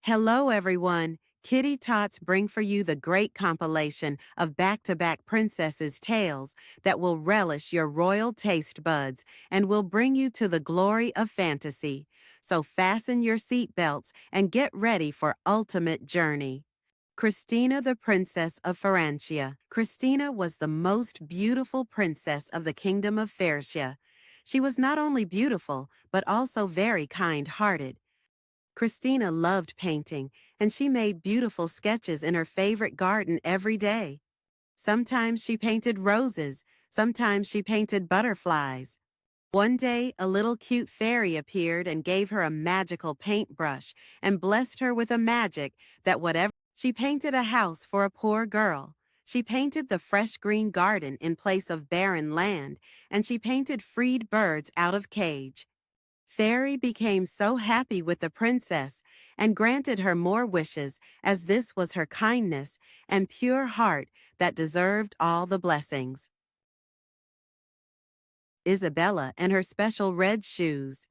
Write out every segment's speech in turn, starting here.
Hello, everyone. Kiddie Tots bring for you the great compilation of back-to-back princesses' tales that will relish your royal taste buds and will bring you to the glory of fantasy. So fasten your seatbelts and get ready for ultimate journey. Christina, the Princess of Francia. Christina was the most beautiful princess of the Kingdom of Francia. She was not only beautiful, but also very kind-hearted. Christina loved painting, and she made beautiful sketches in her favorite garden every day. Sometimes she painted roses, sometimes she painted butterflies. One day, a little cute fairy appeared and gave her a magical paintbrush and blessed her with a magic that whatever she painted a house for a poor girl. She painted the fresh green garden in place of barren land, and she painted freed birds out of cage. Fairy became so happy with the princess and granted her more wishes, as this was her kindness and pure heart that deserved all the blessings. Isabella and her special red shoes.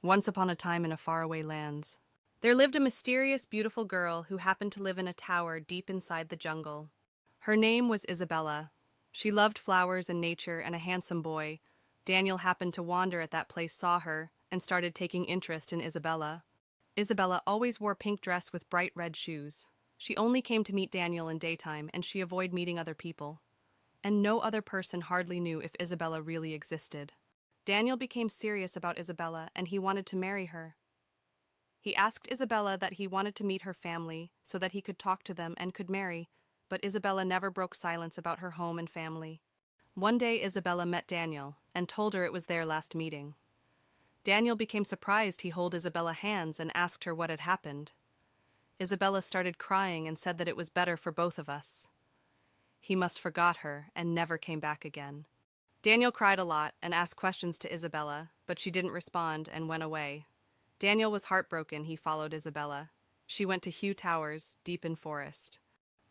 Once upon a time in a faraway lands, there lived a mysterious, beautiful girl who happened to live in a tower deep inside the jungle. Her name was Isabella. She loved flowers and nature and a handsome boy. Daniel happened to wander at that place, saw her, and started taking interest in Isabella. Isabella always wore pink dress with bright red shoes. She only came to meet Daniel in daytime, and she avoided meeting other people. And no other person hardly knew if Isabella really existed. Daniel became serious about Isabella, and he wanted to marry her. He asked Isabella that he wanted to meet her family so that he could talk to them and could marry, but Isabella never broke silence about her home and family. One day Isabella met Daniel and told her it was their last meeting. Daniel became surprised. He held Isabella's hands and asked her what had happened. Isabella started crying and said that it was better for both of us. He must forgot her and never came back again. Daniel cried a lot and asked questions to Isabella, but she didn't respond and went away. Daniel was heartbroken. He followed Isabella. She went to Hugh Towers, deep in forest.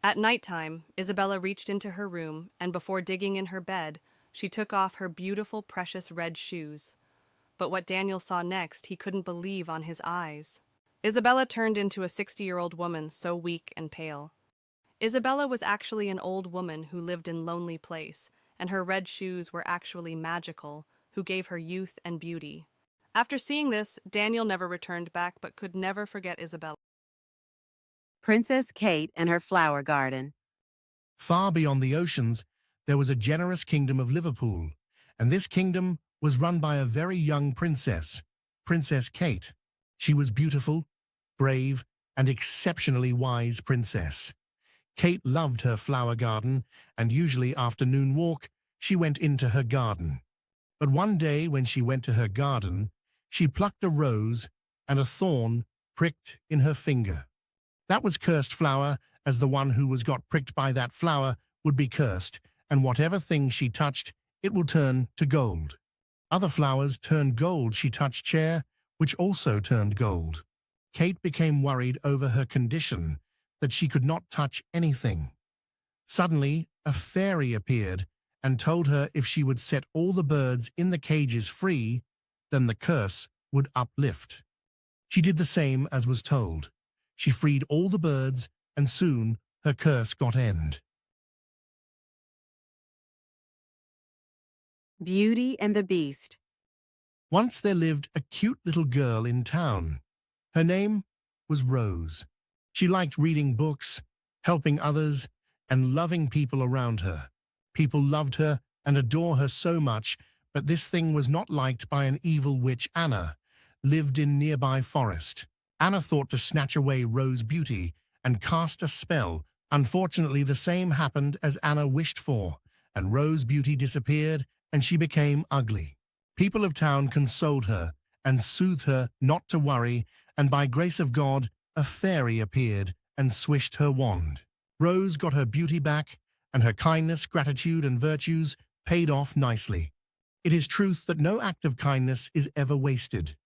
At nighttime, Isabella reached into her room, and before digging in her bed, she took off her beautiful, precious red shoes. But what Daniel saw next, he couldn't believe on his eyes. Isabella turned into a 60-year-old woman, so weak and pale. Isabella was actually an old woman who lived in a lonely place, and her red shoes were actually magical, who gave her youth and beauty. After seeing this, Daniel never returned back but could never forget Isabella. Princess Kate and her flower garden. Far beyond the oceans, there was a generous kingdom of Liverpool, and this kingdom was run by a very young princess, Princess Kate. She was beautiful, brave, and exceptionally wise princess. Kate loved her flower garden, and usually after noon walk, she went into her garden. But one day when she went to her garden, she plucked a rose, and a thorn pricked in her finger. That was cursed flower, as the one who was got pricked by that flower would be cursed, and whatever thing she touched, it will turn to gold. Other flowers turned gold. She touched chair, which also turned gold. Kate became worried over her condition, that she could not touch anything. Suddenly, a fairy appeared and told her if she would set all the birds in the cages free, then the curse would uplift. She did the same as was told. She freed all the birds, and soon her curse got end. Beauty and the Beast. Once there lived a cute little girl in town. Her name was Rose. She liked reading books, helping others, and loving people around her. People loved her and adored her so much, but this thing was not liked by an evil witch. Anna lived in nearby forest. Anna thought to snatch away Rose's beauty and cast a spell. Unfortunately, the same happened as Anna wished for, and Rose's beauty disappeared and she became ugly. People of town consoled her and soothed her not to worry, and by grace of God, a fairy appeared and swished her wand. Rose got her beauty back, and her kindness, gratitude, and virtues paid off nicely. It is truth that no act of kindness is ever wasted.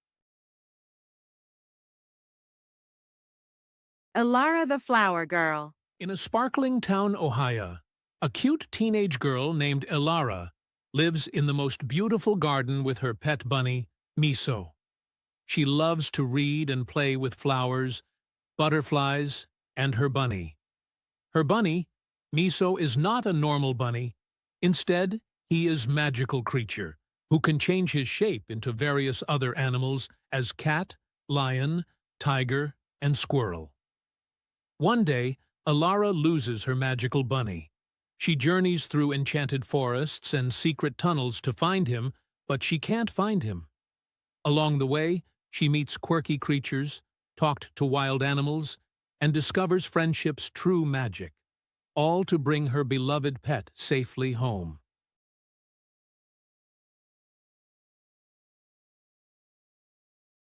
Elara the Flower Girl. In a sparkling town, Ohio, a cute teenage girl named Elara lives in the most beautiful garden with her pet bunny, Miso. She loves to read and play with flowers, butterflies, and her bunny. Her bunny, Miso, is not a normal bunny. Instead, he is magical creature who can change his shape into various other animals as cat, lion, tiger, and squirrel. One day, Alara loses her magical bunny. She journeys through enchanted forests and secret tunnels to find him, but she can't find him. Along the way, she meets quirky creatures, talks to wild animals, and discovers friendship's true magic, all to bring her beloved pet safely home.